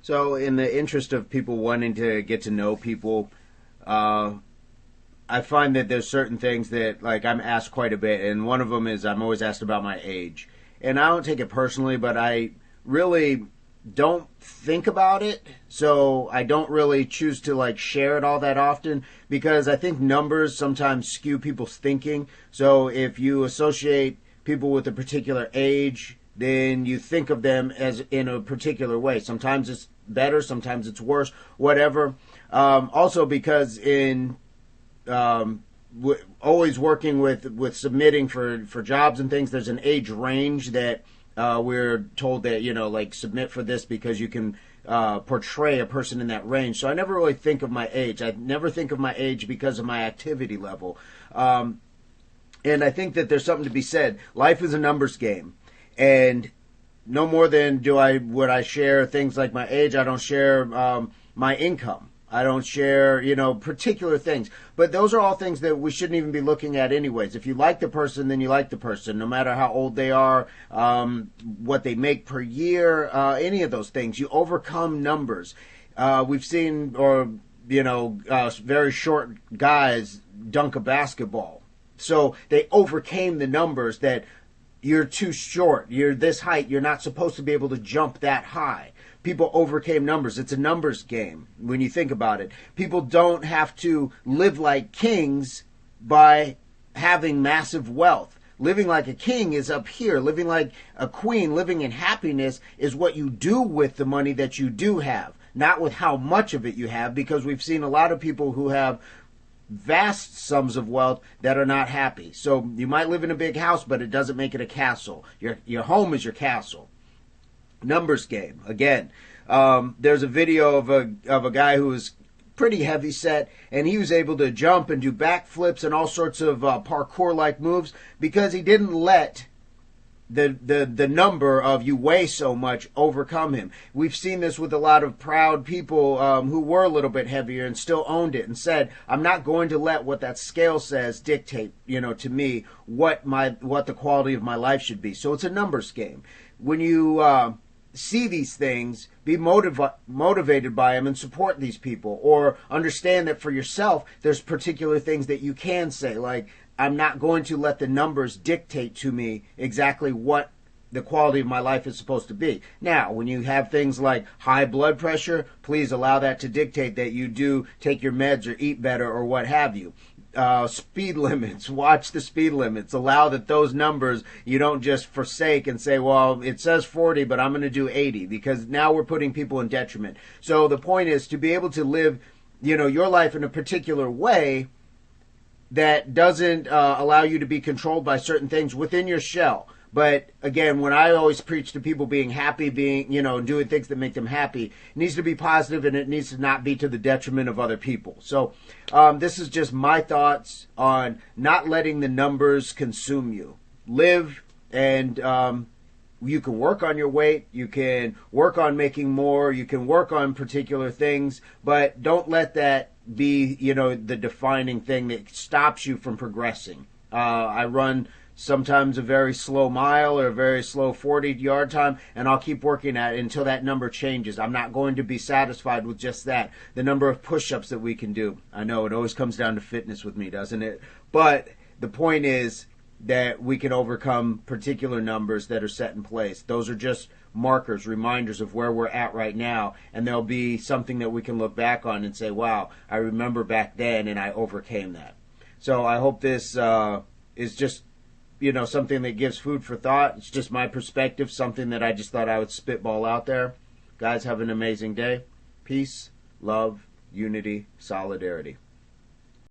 So, in the interest of people wanting to get to know people, I find that there's certain things that, like, I'm asked quite a bit, and one of them is I'm always asked about my age. And I don't take it personally, but I really don't think about it, so I don't really choose to, like, share it all that often, because I think numbers sometimes skew people's thinking. So if you associate people with a particular age, then you think of them as in a particular way. Sometimes it's better, sometimes it's worse, whatever. Also, because in always working with submitting for jobs and things, there's an age range that we're told that, like, submit for this because you can portray a person in that range. So I never really think of my age. I never think of my age because of my activity level. And I think that there's something to be said. Life is a numbers game. And no more than would I share things like my age. I don't share my income. I don't share, particular things. But those are all things that we shouldn't even be looking at anyways. If you like the person, then you like the person, no matter how old they are, what they make per year, any of those things. You overcome numbers. We've seen, very short guys dunk a basketball. So they overcame the numbers that you're too short, you're this height, you're not supposed to be able to jump that high. People overcame numbers. It's a numbers game when you think about it. People don't have to live like kings by having massive wealth. Living like a king is up here. Living like a queen, living in happiness is what you do with the money that you do have, not with how much of it you have, because we've seen a lot of people who have vast sums of wealth that are not happy. So you might live in a big house, but it doesn't make it a castle. Your home is your castle. Numbers game again. There's a video of a guy who was pretty heavy set, and he was able to jump and do backflips and all sorts of parkour like moves because he didn't let the number of you weigh so much overcome him. We've seen this with a lot of proud people who were a little bit heavier and still owned it and said, I'm not going to let what that scale says dictate, to me what the quality of my life should be. So it's a numbers game. When you see these things, be motivated by them and support these people, or understand that for yourself there's particular things that you can say, like, I'm not going to let the numbers dictate to me exactly what the quality of my life is supposed to be. Now, when you have things like high blood pressure, please allow that to dictate that you do take your meds or eat better or what have you. Speed limits, watch the speed limits. Allow that those numbers you don't just forsake and say, well, it says 40, but I'm going to do 80, because now we're putting people in detriment. So the point is to be able to live, your life in a particular way that doesn't allow you to be controlled by certain things within your shell. But again, when I always preach to people being happy, doing things that make them happy, it needs to be positive, and it needs to not be to the detriment of other people. So this is just my thoughts on not letting the numbers consume you. Live, and you can work on your weight, you can work on making more, you can work on particular things, but don't let that be, the defining thing that stops you from progressing. I run sometimes a very slow mile or a very slow 40-yard time, and I'll keep working at it until that number changes. I'm not going to be satisfied with just that. The number of push-ups that we can do. I know it always comes down to fitness with me, doesn't it? But the point is that we can overcome particular numbers that are set in place. Those are just markers, reminders of where we're at right now, and there'll be something that we can look back on and say, wow, I remember back then and I overcame that. So I hope this is just, something that gives food for thought. It's just my perspective, something that I just thought I would spitball out there. Guys, have an amazing day. Peace, love, unity, solidarity.